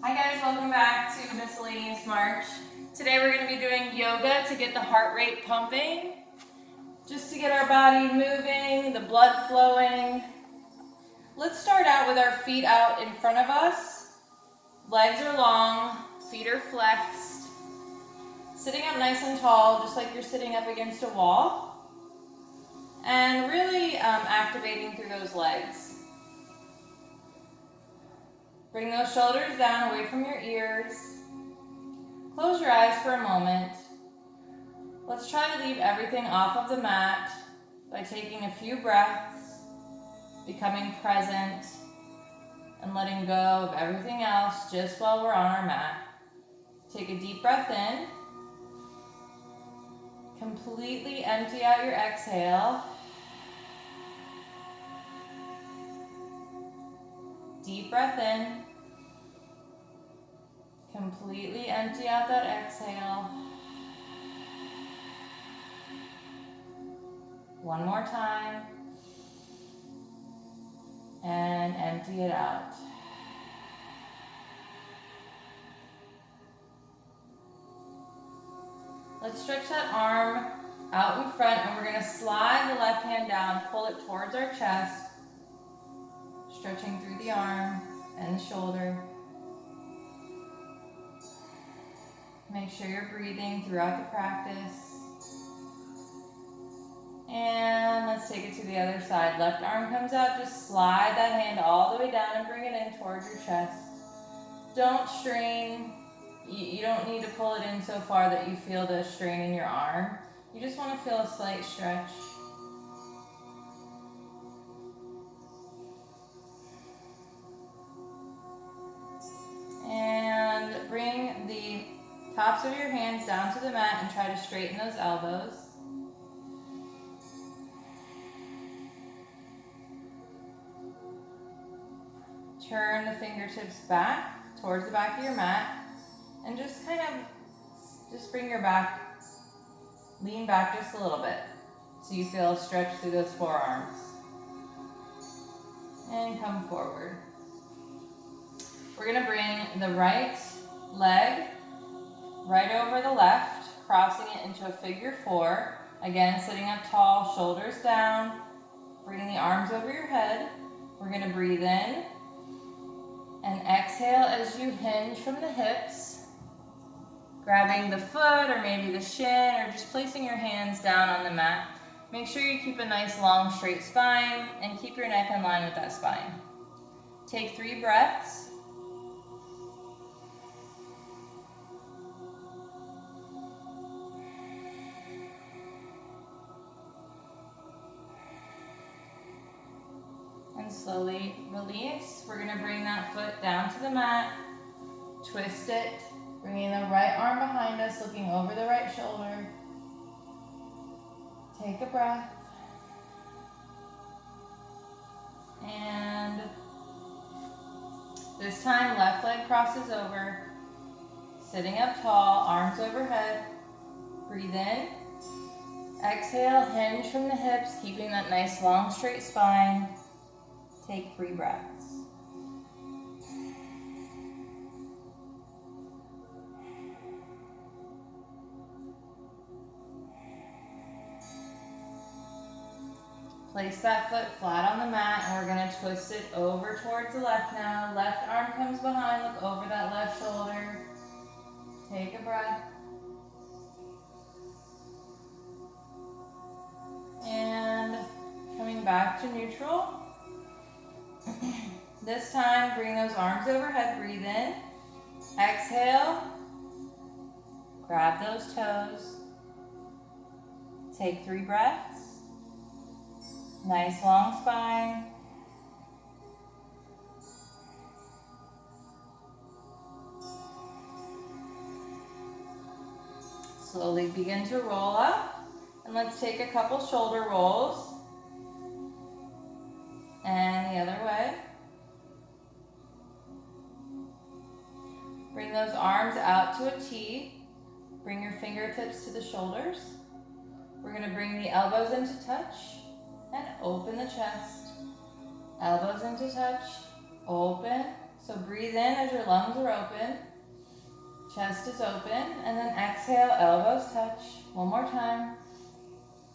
Hi guys, welcome back to Miscellaneous March. Today we're going to be doing yoga to get the heart rate pumping, just to get our body moving, the blood flowing. Let's start out with our feet out in front of us. Legs are long, feet are flexed. Sitting up nice and tall, just like you're sitting up against a wall. And really activating through those legs. Bring those shoulders down away from your ears. Close your eyes for a moment. Let's try to leave everything off of the mat by taking a few breaths, becoming present, and letting go of everything else just while we're on our mat. Take a deep breath in. Completely empty out your exhale. Deep breath in. Completely empty out that exhale. One more time. And empty it out. Let's stretch that arm out in front, and we're going to slide the left hand down, pull it towards our chest, stretching through the arm and the shoulder. Make sure you're breathing throughout the practice. And let's take it to the other side. Left arm comes out, just slide that hand all the way down and bring it in towards your chest. Don't strain. You don't need to pull it in so far that you feel the strain in your arm. You just want to feel a slight stretch. And bring the tops of your hands down to the mat and try to straighten those elbows. Turn the fingertips back towards the back of your mat and just bring your back, lean back just a little bit so you feel a stretch through those forearms. And come forward. We're going to bring the right leg right over the left, crossing it into a figure four. Again, sitting up tall, shoulders down, bringing the arms over your head. We're going to breathe in and exhale as you hinge from the hips, grabbing the foot or maybe the shin, or just placing your hands down on the mat. Make sure you keep a nice long straight spine and keep your neck in line with that spine. Take 3 breaths. And slowly release. We're going to bring that foot down to the mat, twist it, bringing the right arm behind us, looking over the right shoulder. Take a breath. And this time, left leg crosses over, sitting up tall, arms overhead. Breathe in. Exhale, hinge from the hips, keeping that nice long straight spine. Take 3 breaths. Place that foot flat on the mat, and we're going to twist it over towards the left now. Left arm comes behind, look over that left shoulder. Take a breath. And coming back to neutral. This time, bring those arms overhead, breathe in. Exhale. Grab those toes. Take 3 breaths. Nice long spine. Slowly begin to roll up. And let's take a couple shoulder rolls. And the other way. Bring those arms out to a T. Bring your fingertips to the shoulders. We're going to bring the elbows into touch and open the chest. Elbows into touch, open. So breathe in as your lungs are open, chest is open, and then exhale, elbows touch. One more time,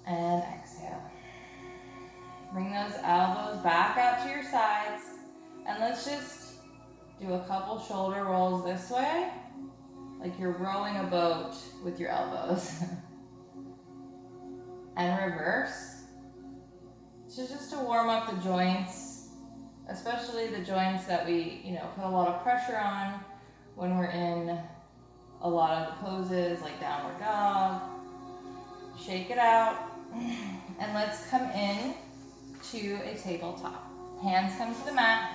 and exhale. Bring those elbows back out to your sides, and let's just do a couple shoulder rolls this way, like you're rowing a boat with your elbows. And reverse. So just to warm up the joints, especially the joints that we, put a lot of pressure on when we're in a lot of the poses, like downward dog. Shake it out, and let's come in to a tabletop. Hands come to the mat.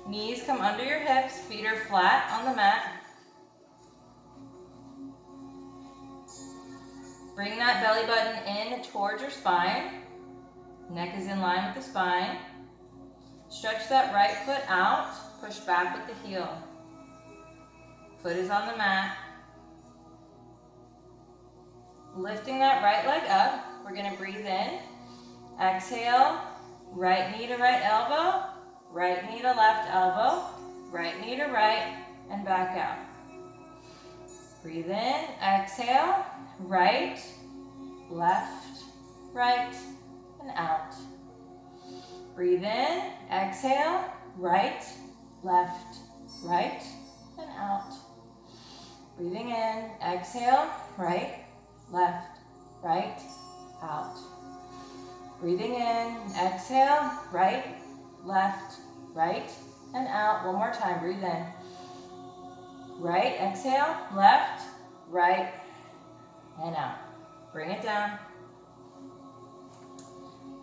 Knees come under your hips, feet are flat on the mat. Bring that belly button in towards your spine. Neck is in line with the spine. Stretch that right foot out, push back with the heel. Foot is on the mat. Lifting that right leg up, we're gonna breathe in. Exhale, right knee to right elbow, right knee to left elbow, right knee to right, and back out. Breathe in, exhale, right, left, right, and out. Breathe in, exhale, right, left, right, and out. Breathing in, exhale, right, left, right, out. Breathing in, exhale, right, left, right, and out. One more time, breathe in. Right, exhale, left, right, and out. Bring it down.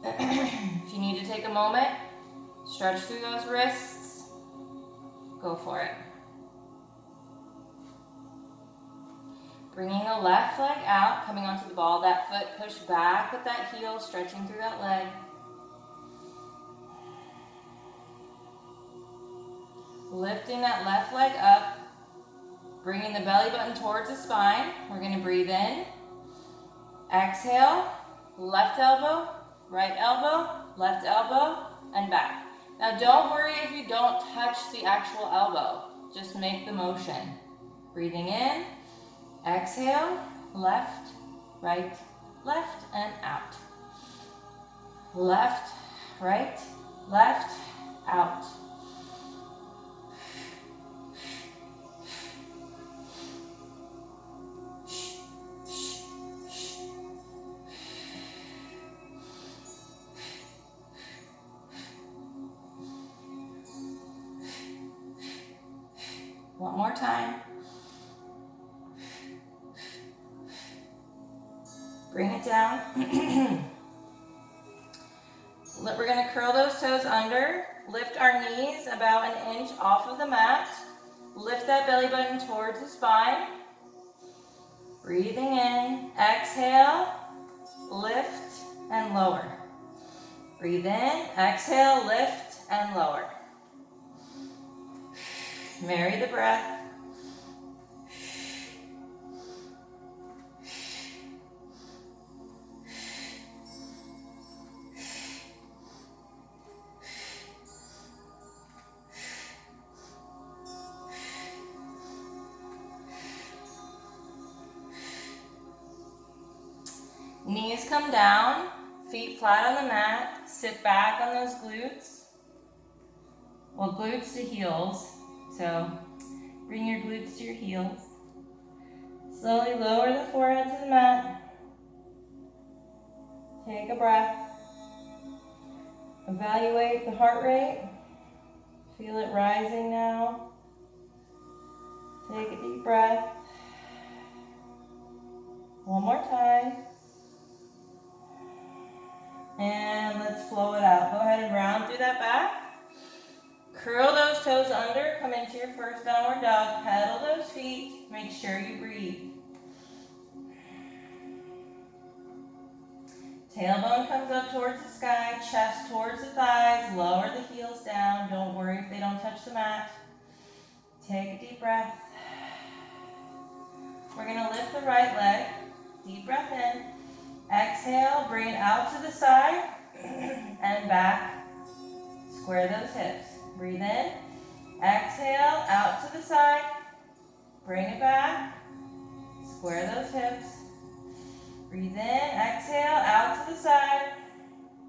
If you need to take a moment, stretch through those wrists, go for it. Bringing the left leg out, coming onto the ball, that foot push back with that heel, stretching through that leg. Lifting that left leg up, bringing the belly button towards the spine. We're gonna breathe in. Exhale, left elbow, left elbow, and back. Now don't worry if you don't touch the actual elbow, just make the motion. Breathing in. Exhale, left, right, left, and out. Left, right, left, out. One more time. Bring it down. We're going to curl those toes under. Lift our knees about an inch off of the mat. Lift that belly button towards the spine. Breathing in. Exhale. Lift and lower. Breathe in. Exhale. Lift and lower. Vary the breath. Knees come down, feet flat on the mat, sit back on those glutes. Well, glutes to heels, so bring your glutes to your heels. Slowly lower the forehead to the mat. Take a breath. Evaluate the heart rate. Feel it rising now. Take a deep breath. One more time. And let's flow it out. Go ahead and round through that back. Curl those toes under. Come into your first downward dog. Pedal those feet. Make sure you breathe. Tailbone comes up towards the sky. Chest towards the thighs. Lower the heels down. Don't worry if they don't touch the mat. Take a deep breath. We're going to lift the right leg. Deep breath in. Exhale, bring it out to the side and back. Square those hips. Breathe in. Exhale, out to the side. Bring it back. Square those hips. Breathe in, exhale, out to the side.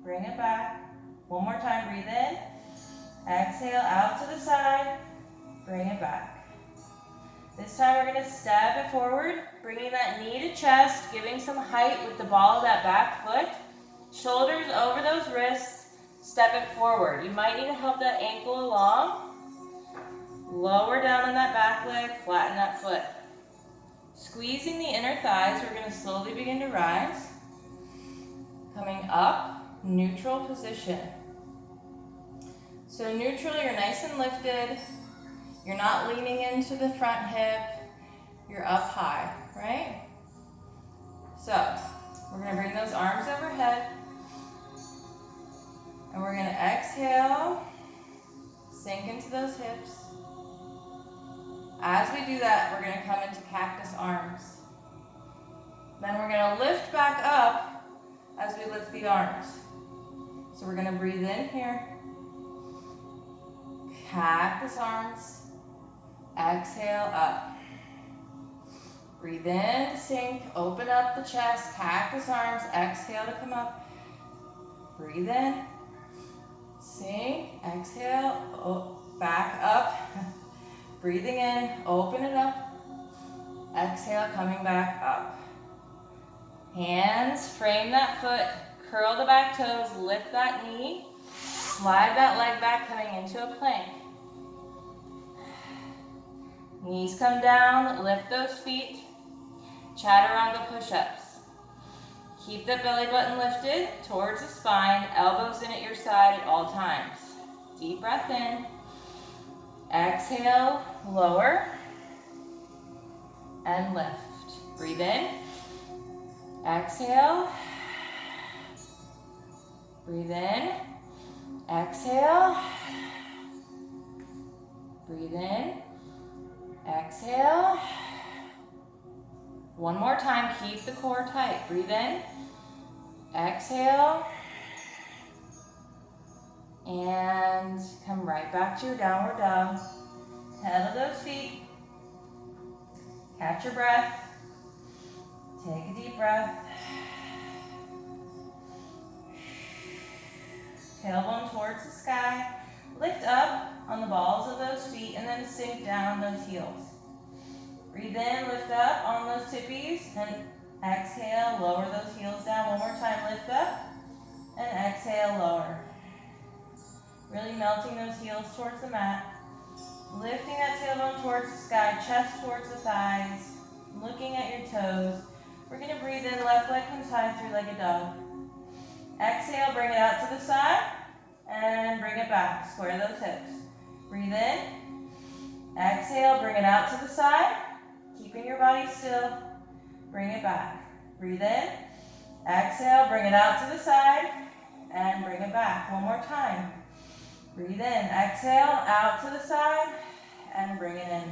Bring it back. One more time, breathe in. Exhale, out to the side. Bring it back. This time we're going to step it forward, bringing that knee to chest, giving some height with the ball of that back foot. Shoulders over those wrists, step it forward. You might need to help that ankle along. Lower down on that back leg, flatten that foot. Squeezing the inner thighs, we're going to slowly begin to rise. Coming up, neutral position. So neutral, you're nice and lifted. You're not leaning into the front hip. You're up high, right? So we're going to bring those arms overhead. And we're going to exhale, sink into those hips. As we do that, we're going to come into cactus arms. Then we're going to lift back up as we lift the arms. So we're going to breathe in here. Cactus arms. Exhale up. Breathe in to sink. Open up the chest. Cactus arms. Exhale to come up. Breathe in. Sink. Exhale. Back up. Breathing in, open it up. Exhale, coming back up. Hands, frame that foot, curl the back toes, lift that knee, slide that leg back, coming into a plank. Knees come down, lift those feet. Chaturanga push-ups. Keep the belly button lifted towards the spine, elbows in at your side at all times. Deep breath in. Exhale, lower, and lift. Breathe in. Exhale. Breathe in. Exhale. Breathe in. Exhale. One more time, keep the core tight. Breathe in. Exhale. And come right back to your downward dog. Head of those feet. Catch your breath. Take a deep breath. Tailbone towards the sky. Lift up on the balls of those feet and then sink down those heels. Breathe in, lift up on those tippies and exhale, lower those heels down. One more time, lift up and exhale, lower. Really melting those heels towards the mat. Lifting that tailbone towards the sky, chest towards the thighs. Looking at your toes. We're going to breathe in, left leg comes high, three-legged dog. Exhale, bring it out to the side. And bring it back, square those hips. Breathe in. Exhale, bring it out to the side. Keeping your body still. Bring it back. Breathe in. Exhale, bring it out to the side. And bring it back. One more time. Breathe in, exhale, out to the side, and bring it in.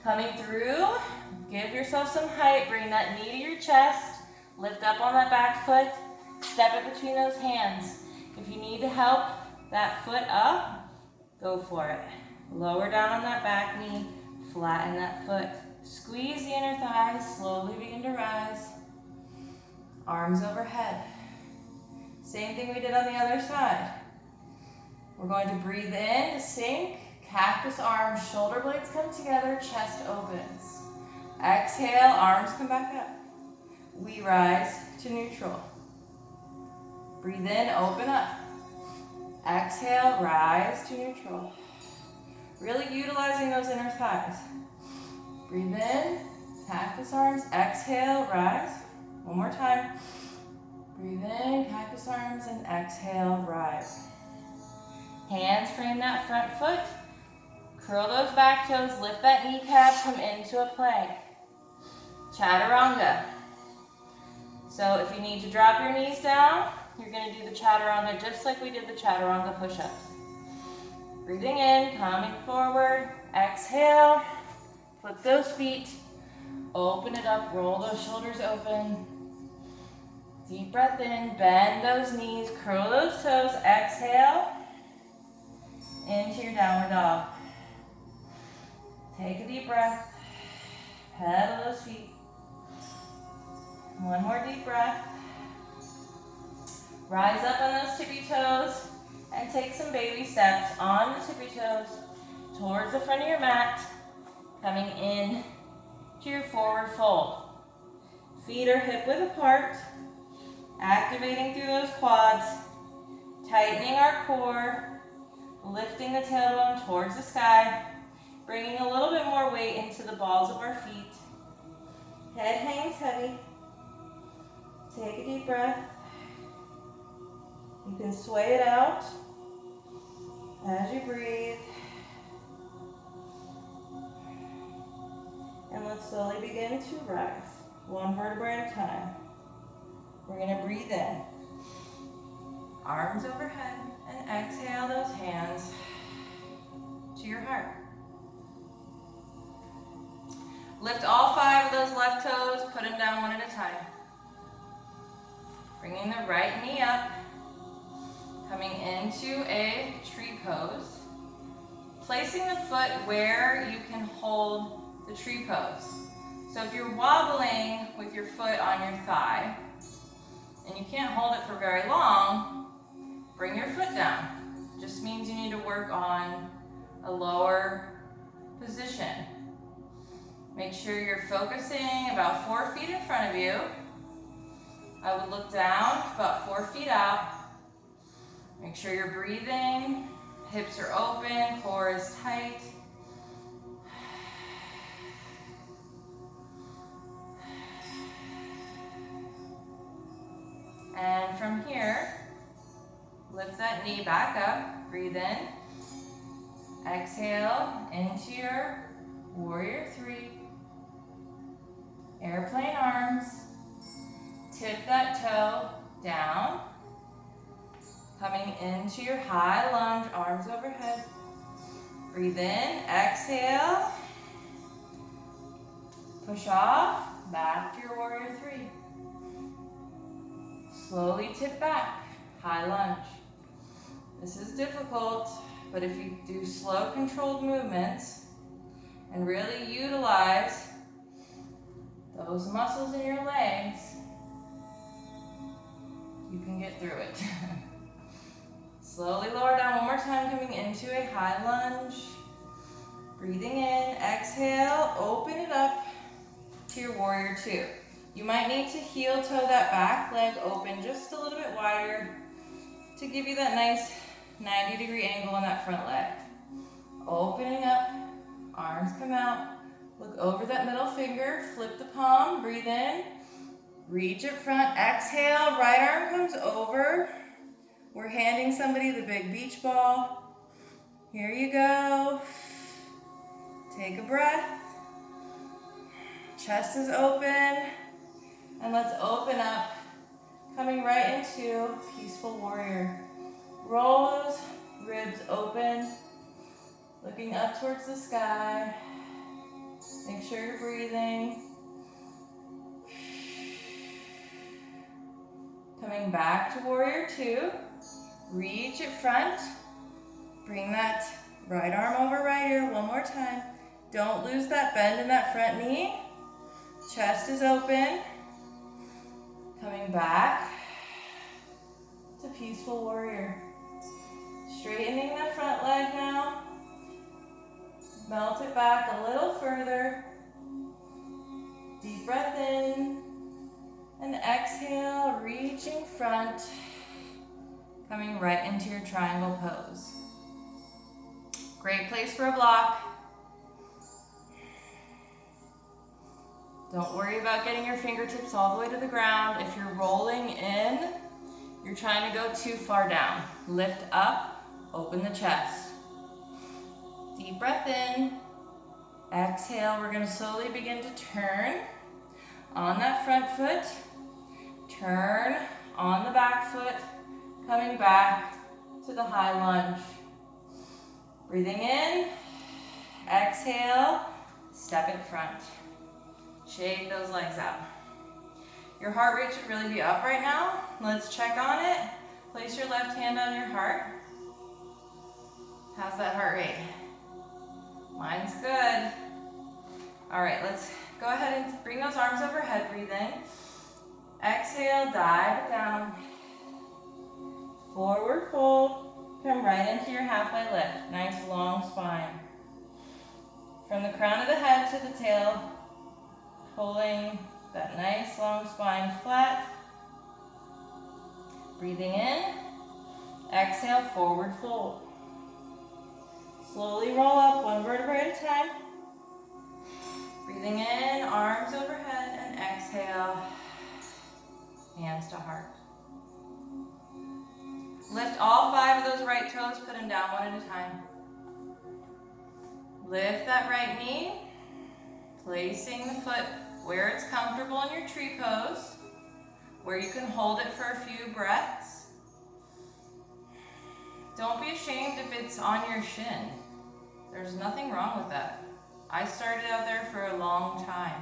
Coming through, give yourself some height, bring that knee to your chest, lift up on that back foot, step it between those hands. If you need to help that foot up, go for it. Lower down on that back knee, flatten that foot. Squeeze the inner thighs, slowly begin to rise. Arms overhead. Same thing we did on the other side. We're going to breathe in to sink, cactus arms, shoulder blades come together, chest opens. Exhale, arms come back up. We rise to neutral. Breathe in, open up. Exhale, rise to neutral. Really utilizing those inner thighs. Breathe in, cactus arms, exhale, rise. One more time. Breathe in, cactus arms, and exhale, rise. Hands frame that front foot. Curl those back toes, lift that kneecap, come into a plank. Chaturanga. So if you need to drop your knees down, you're going to do the chaturanga just like we did the chaturanga push-ups. Breathing in, coming forward. Exhale. Flip those feet. Open it up, roll those shoulders open. Deep breath in, bend those knees, curl those toes. Exhale. into your downward dog. Take a deep breath. Pedal those feet. One more deep breath. Rise up on those tippy toes and take some baby steps on the tippy toes towards the front of your mat, coming in to your forward fold. Feet are hip width apart, activating through those quads, tightening our core, lifting the tailbone towards the sky, bringing a little bit more weight into the balls of our feet. Head hangs heavy. Take a deep breath. You can sway it out as you breathe. And let's slowly begin to rise, one vertebra at a time. We're going to breathe in. Arms overhead, and exhale those hands to your heart. Lift all 5 of those left toes, put them down one at a time. Bringing the right knee up, coming into a tree pose. Placing the foot where you can hold the tree pose. So if you're wobbling with your foot on your thigh, and you can't hold it for very long, bring your foot down. Just means you need to work on a lower position. Make sure you're focusing about 4 feet in front of you. I would look down about 4 feet out. Make sure you're breathing. Hips are open, core is tight. And from here, lift that knee back up, breathe in. Exhale into your warrior 3. Airplane arms. Tip that toe down. Coming into your high lunge, arms overhead. Breathe in, exhale. Push off, back to your warrior 3. Slowly tip back, high lunge. This is difficult, but if you do slow, controlled movements and really utilize those muscles in your legs, you can get through it. Slowly lower down one more time, coming into a high lunge. Breathing in, exhale, open it up to your warrior 2. You might need to heel toe that back leg open just a little bit wider to give you that nice 90-degree angle on that front leg. Opening up, arms come out, look over that middle finger, flip the palm, breathe in, reach it front, exhale, right arm comes over. We're handing somebody the big beach ball. Here you go. Take a breath. Chest is open. And let's open up, coming right into peaceful warrior. Roll those ribs open, looking up towards the sky. Make sure you're breathing. Coming back to warrior 2. Reach it front. Bring that right arm over right ear one more time. Don't lose that bend in that front knee. Chest is open. Coming back to peaceful warrior. Straightening that front leg now. Melt it back a little further. Deep breath in. And exhale, reaching front. Coming right into your triangle pose. Great place for a block. Don't worry about getting your fingertips all the way to the ground. If you're rolling in, you're trying to go too far down. Lift up, open the chest. Deep breath in. Exhale, we're going to slowly begin to turn on that front foot. Turn on the back foot, coming back to the high lunge. Breathing in, exhale, step it front. Shake those legs out. Your heart rate should really be up right now. Let's check on it. Place your left hand on your heart. How's that heart rate? Mine's good. All right, let's go ahead and bring those arms overhead, breathe in. Exhale, dive it down. Forward fold, come right into your halfway lift. Nice long spine. From the crown of the head to the tail, pulling that nice long spine flat. Breathing in, exhale, forward fold. Slowly roll up one vertebrae at a time. Breathing in, arms overhead, and exhale, hands to heart. Lift all 5 of those right toes, put them down one at a time. Lift that right knee, placing the foot where it's comfortable in your tree pose, where you can hold it for a few breaths. Don't be ashamed if it's on your shin. There's nothing wrong with that. I started out there for a long time.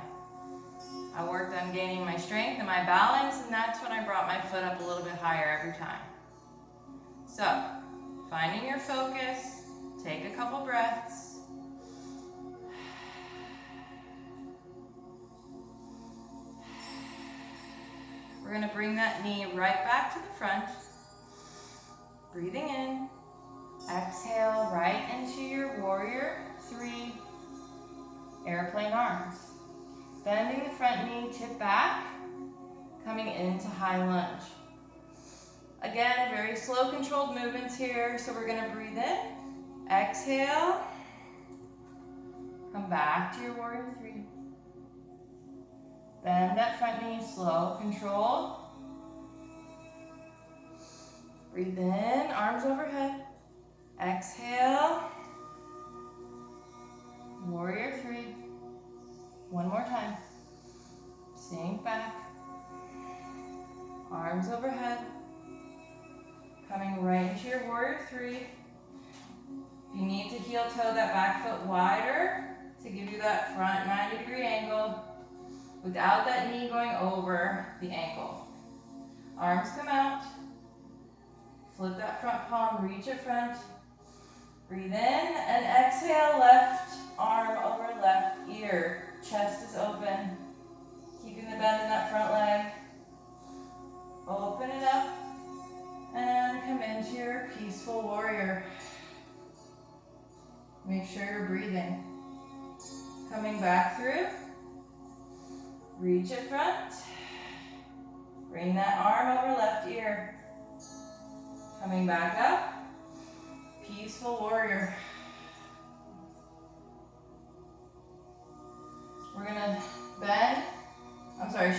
I worked on gaining my strength and my balance, and that's when I brought my foot up a little bit higher every time. So, finding your focus, take a couple breaths. We're going to bring that knee right back to the front. Breathing in. Exhale right into your warrior 3 airplane arms. Bending the front knee, tip back, coming into high lunge. Again, very slow controlled movements here. So we're going to breathe in. Exhale. Come back to your warrior 3. Bend that front knee, slow, controlled. Breathe in, arms overhead. Exhale. Warrior 3. One more time. Sink back. Arms overhead. Coming right into your warrior 3. If you need to heel toe that back foot wider to give you that front 90-degree angle without that knee going over the ankle. Arms come out. Flip that front palm, reach it front. Breathe in and exhale, left arm over left ear. Chest is open. Keeping the bend in that front leg. Open it up and come into your peaceful warrior. Make sure you're breathing. Coming back through. Reach it front. Bring that arm over left ear. Coming back up. Peaceful warrior. We're gonna bend,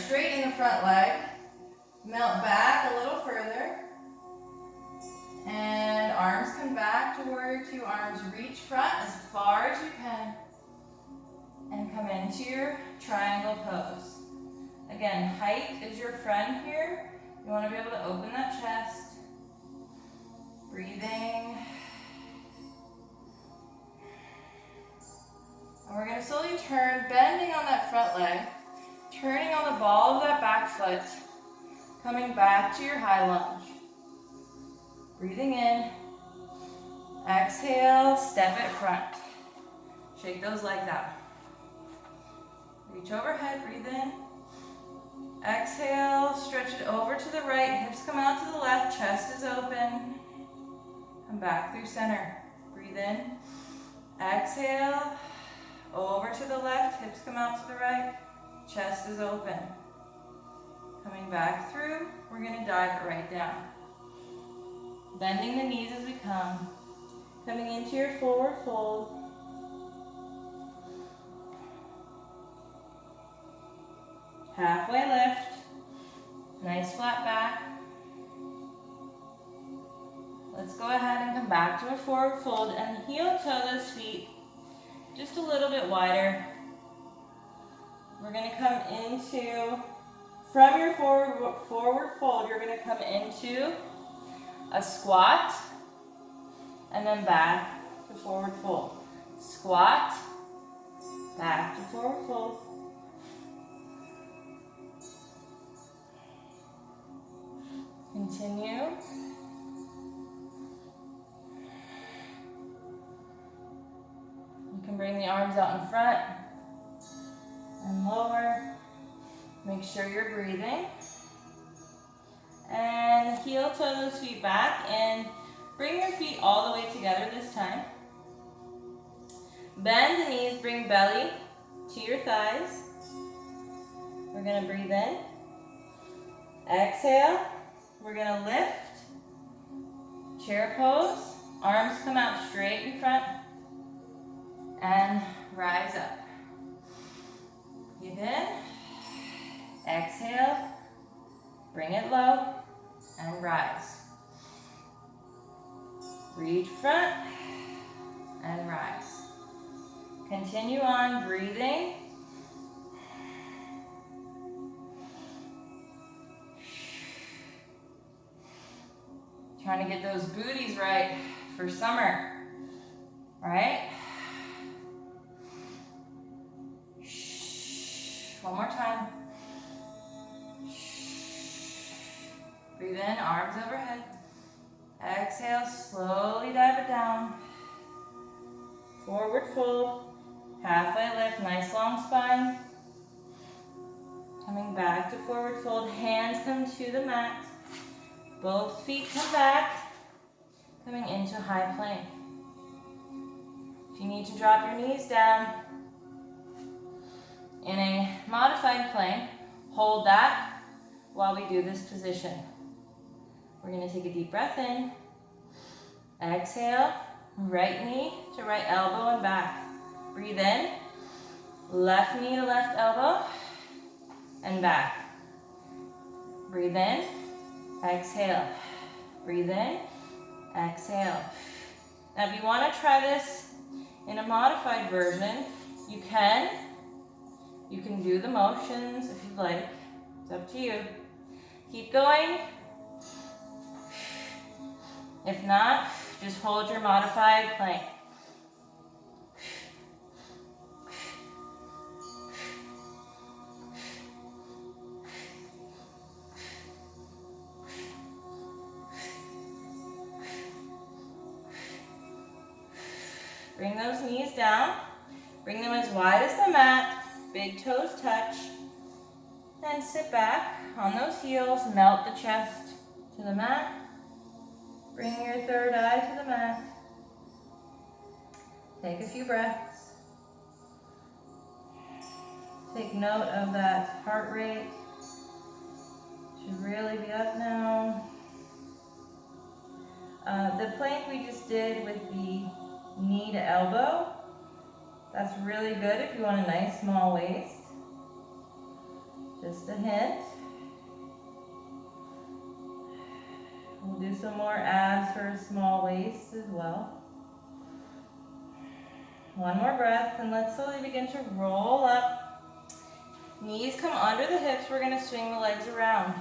straighten the front leg. Melt back a little further. And arms come back to warrior 2. Arms reach front as far as you can. And come into your triangle pose. Again, height is your friend here. You want to be able to open that chest. Breathing. And we're going to slowly turn, bending on that front leg, turning on the ball of that back foot, coming back to your high lunge. Breathing in. Exhale, step it front. Shake those legs out. Reach overhead, breathe in. Exhale, stretch it over to the right, hips come out to the left, chest is open. Come back through center. Breathe in. Exhale, over to the left, hips come out to the right, chest is open. Coming back through, we're going to dive it right down. Bending the knees as we come. Coming into your forward fold. Halfway lift. Nice flat back. Let's go ahead and come back to a forward fold and heel toe those feet just a little bit wider. We're going to come into, from your forward fold, you're going to come into a squat and then back to forward fold. Squat, back to forward fold. Continue. arms out in front and lower. Make sure you're breathing. And heel toe those feet back and bring your feet all the way together this time. Bend the knees, bring belly to your thighs. We're gonna breathe in. Exhale. We're gonna lift. Chair pose. Arms come out straight in front. And rise up. Breathe in. Exhale. Bring it low. And rise. Reach front. And rise. Continue on breathing. Trying to get those booties right for summer, right? One more time. Breathe in, arms overhead. Exhale, slowly dive it down. Forward fold. Halfway lift, nice long spine. Coming back to forward fold, hands come to the mat. Both feet come back, coming into high plank. If you need to drop your knees down, in a modified plank, hold that while we do this position. We're going to take a deep breath in. Exhale, right knee to right elbow and back. Breathe in, left knee to left elbow, and back. Breathe in, exhale. Breathe in, exhale. Now if you want to try this in a modified version, you can do the motions if you'd like. It's up to you. Keep going. If not, just hold your modified plank. Bring those knees down. Bring them as wide as the mat. Big toes touch. Then sit back on those heels. Melt the chest to the mat. Bring your third eye to the mat. Take a few breaths. Take note of that heart rate. Should really be up now. The plank we just did with the knee to elbow, that's really good if you want a nice small waist. Just a hint. We'll do some more abs for a small waist as well. One more breath and let's slowly begin to roll up. Knees come under the hips. We're going to swing the legs around.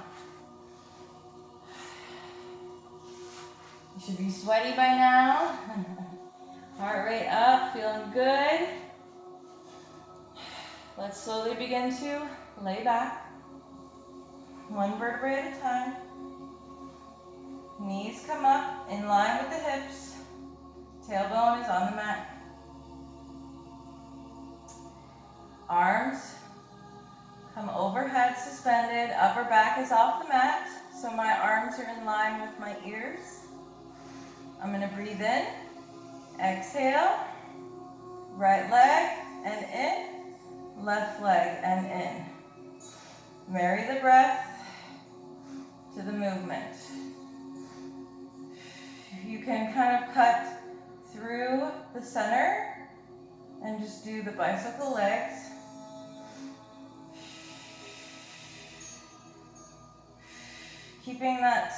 You should be sweaty by now. Heart rate up, feeling good. Let's slowly begin to lay back. One vertebrae at a time. Knees come up in line with the hips. Tailbone is on the mat. Arms come overhead suspended. Upper back is off the mat. So my arms are in line with my ears. I'm going to breathe in. Exhale. Right leg and in. Left leg and in. Marry the breath to the movement. You can kind of cut through the center and just do the bicycle legs. Keeping that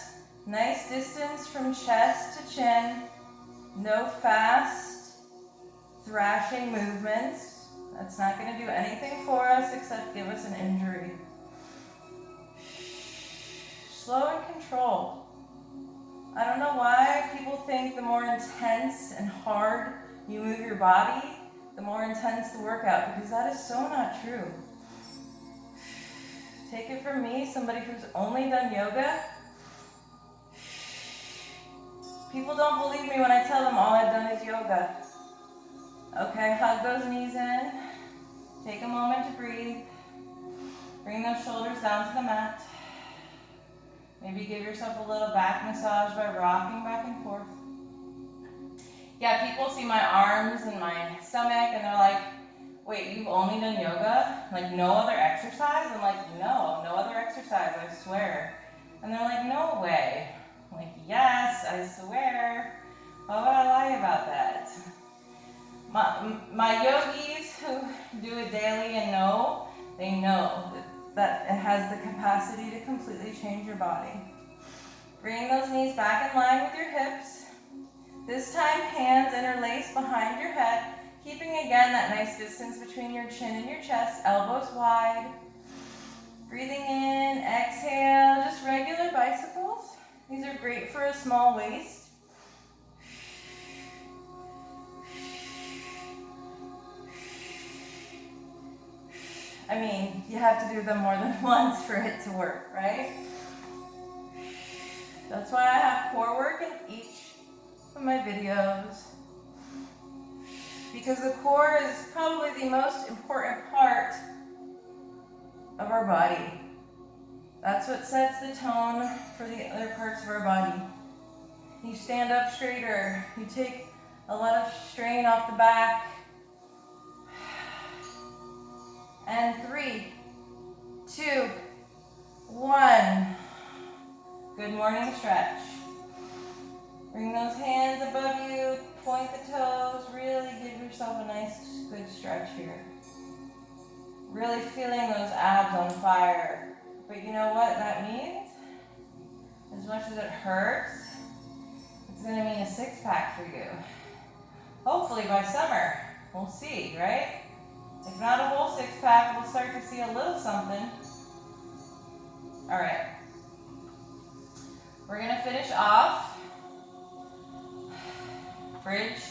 nice distance from chest to chin. No fast thrashing movements. That's not going to do anything for us except give us an injury. Slow and controlled. I don't know why people think the more intense and hard you move your body, the more intense the workout, because that is so not true. Take it from me, somebody who's only done yoga. People don't believe me when I tell them all I've done is yoga. Okay, hug those knees in. Take a moment to breathe. Bring those shoulders down to the mat. Maybe give yourself a little back massage by rocking back and forth. Yeah, people see my arms and my stomach and they're like, wait, you've only done yoga? Like no other exercise? I'm like, no other exercise, I swear. And they're like, no way. I'm like, yes, I swear. Why would I lie about that? My yogis who do it daily and they know that it has the capacity to completely change your body. Bring those knees back in line with your hips. This time, hands interlace behind your head, keeping again that nice distance between your chin and your chest, elbows wide. Breathing in, exhale, just regular bicycles. These are great for a small waist. I mean, you have to do them more than once for it to work, right? That's why I have core work in each of my videos. Because the core is probably the most important part of our body. That's what sets the tone for the other parts of our body. You stand up straighter. You take a lot of strain off the back. And 3, 2, 1. Good morning stretch. Bring those hands above you, point the toes, really give yourself a nice, good stretch here. Really feeling those abs on fire. But you know what that means? As much as it hurts, it's gonna mean a six-pack for you. Hopefully by summer, we'll see, right? If not a whole six-pack, we'll start to see a little something. All right. We're gonna finish off bridge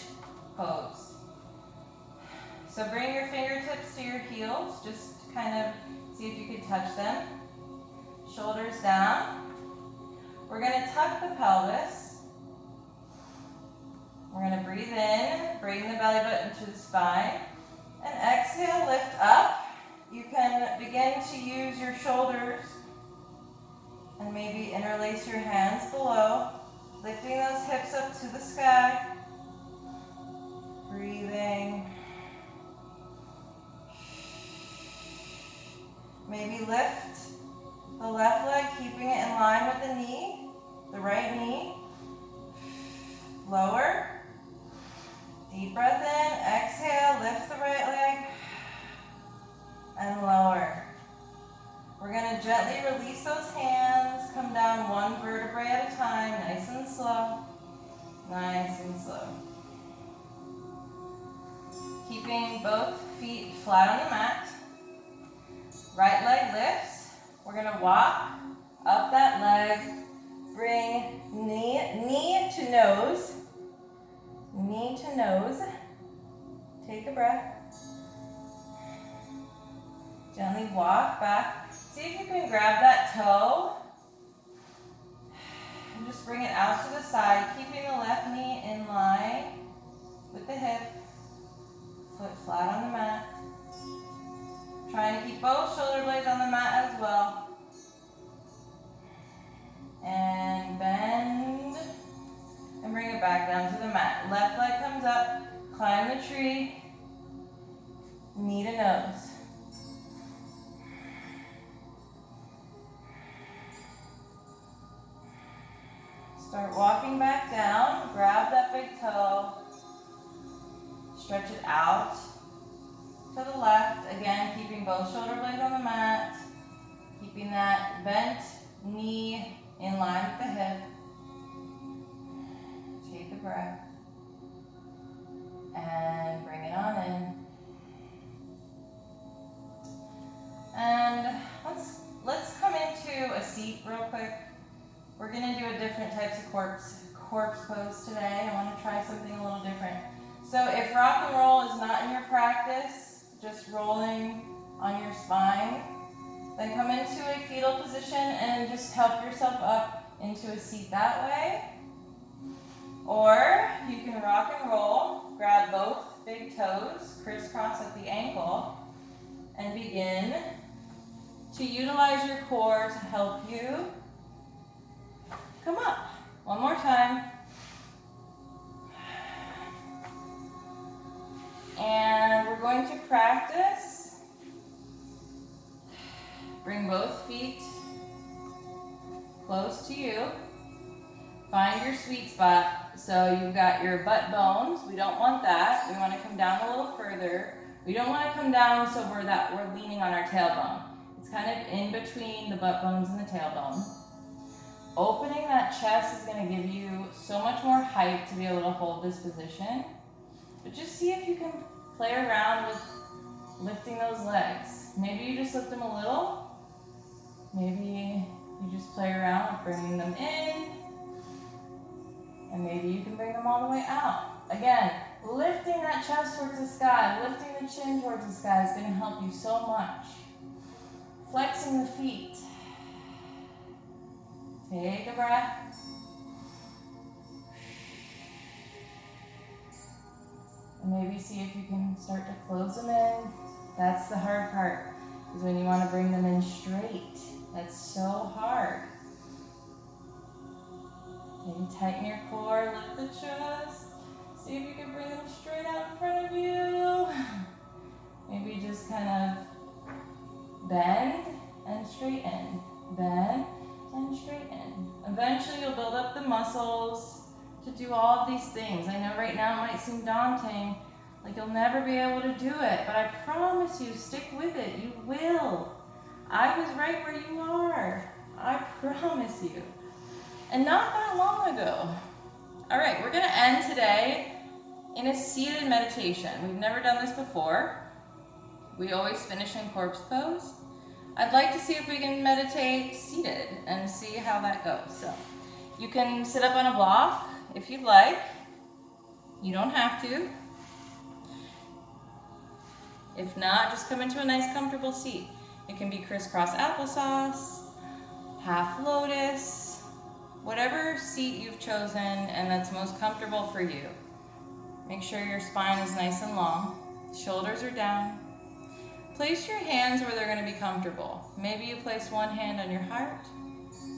pose. So bring your fingertips to your heels, just kind of see if you can touch them. Shoulders down. We're gonna tuck the pelvis. We're gonna breathe in, bring the belly button to the spine, and exhale, lift up. You can begin to use your shoulders and maybe interlace your hands below, lifting those hips up to the sky. Breathing. Maybe lift the left leg, keeping it in line with the knee, the right knee. Lower. Deep breath in, exhale, lift the right leg, and lower. We're gonna gently release those hands, come down one vertebrae at a time, nice and slow, nice and slow. Keeping both feet flat on the mat. Right leg lifts. We're gonna walk up that leg, bring knee to nose. Knee to nose. Take a breath. Gently walk back. See if you can grab that toe and just bring it out to the side, keeping the left knee in line with the hip. Foot flat on the mat. Trying to keep both shoulder blades on the mat as well. And bend. And bring it back down to the mat. Left leg comes up, climb the tree, knee to nose. Start walking back down, grab that big toe, stretch it out to the left. Again, keeping both shoulder blades on the mat, keeping that bent knee in line with the hip. Take a breath and bring it on in. And let's come into a seat real quick. We're gonna do a different types of corpse pose today. I wanna try something a little different. So if rock and roll is not in your practice, just rolling on your spine, then come into a fetal position and just help yourself up into a seat that way. Or you can rock and roll, grab both big toes, crisscross at the ankle, and begin to utilize your core to help you come up. One more time. And we're going to practice. Bring both feet close to you. Find your sweet spot. So you've got your butt bones. We don't want that. We want to come down a little further. We don't want to come down so we're leaning on our tailbone. It's kind of in between the butt bones and the tailbone. Opening that chest is going to give you so much more height to be able to hold this position. But just see if you can play around with lifting those legs. Maybe you just lift them a little. Maybe you just play around with bringing them in. And maybe you can bring them all the way out. Again, lifting that chest towards the sky, lifting the chin towards the sky is going to help you so much. Flexing the feet. Take a breath. And maybe see if you can start to close them in. That's the hard part, is when you want to bring them in straight. That's so hard. Maybe tighten your core, lift the chest. See if you can bring them straight out in front of you. Maybe just kind of bend and straighten. Bend and straighten. Eventually you'll build up the muscles to do all of these things. I know right now it might seem daunting, like you'll never be able to do it, but I promise you, stick with it. You will. I was right where you are. I promise you. And not that long ago. All right, we're gonna end today in a seated meditation. We've never done this before. We always finish in corpse pose. I'd like to see if we can meditate seated and see how that goes. So you can sit up on a block if you'd like. You don't have to. If not, just come into a nice comfortable seat. It can be crisscross applesauce, half lotus, whatever seat you've chosen and that's most comfortable for you. Make sure your spine is nice and long. Shoulders are down. Place your hands where they're going to be comfortable. Maybe you place one hand on your heart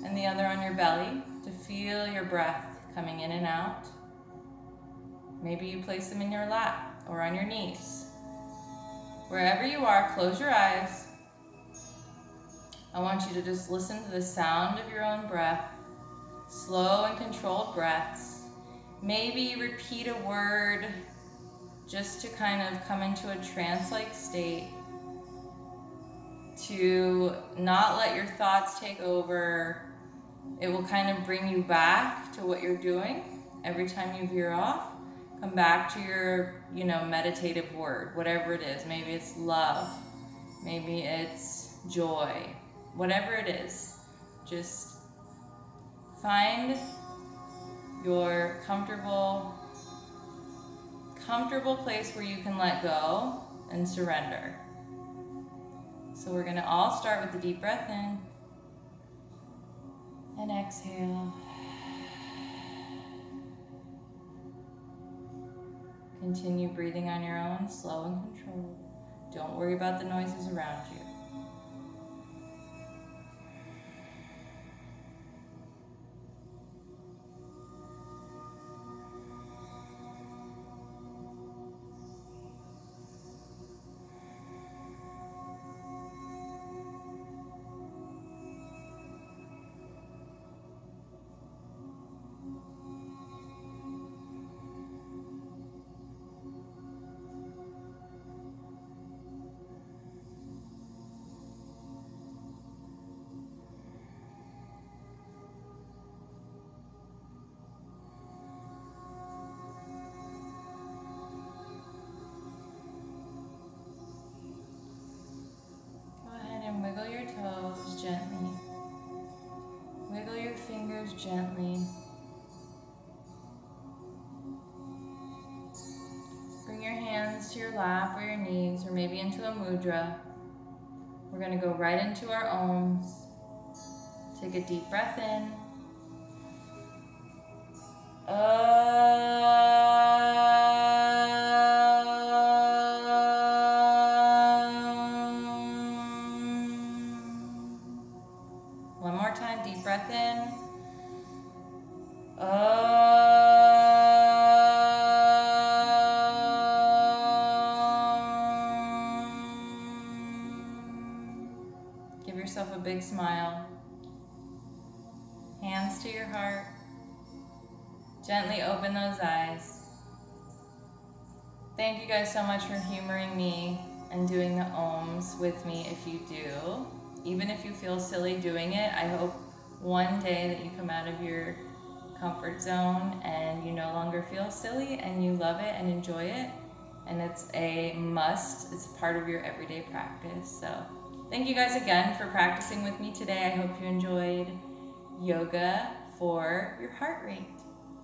and the other on your belly to feel your breath coming in and out. Maybe you place them in your lap or on your knees. Wherever you are, close your eyes. I want you to just listen to the sound of your own breath, slow and controlled breaths. Maybe repeat a word just to kind of come into a trance-like state, to not let your thoughts take over. It will kind of bring you back to what you're doing. Every time you veer off, come back to your, meditative word, whatever it is. Maybe it's love, maybe it's joy, whatever it is. Just find your comfortable place where you can let go and surrender. So we're going to all start with a deep breath in and exhale. Continue breathing on your own, slow and controlled. Don't worry about the noises around you. Wiggle your toes gently. Wiggle your fingers gently. Bring your hands to your lap or your knees, or maybe into a mudra. We're going to go right into our Oms. Take a deep breath in. yourself a big smile. Hands to your heart. Gently open those eyes. Thank you guys so much for humoring me and doing the ohms with me if you do. Even if you feel silly doing it, I hope one day that you come out of your comfort zone and you no longer feel silly and you love it and enjoy it. And it's a must. It's part of your everyday practice. So thank you guys again for practicing with me today. I hope you enjoyed yoga for your heart rate.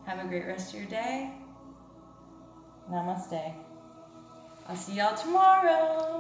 Have a great rest of your day. Namaste. I'll see y'all tomorrow.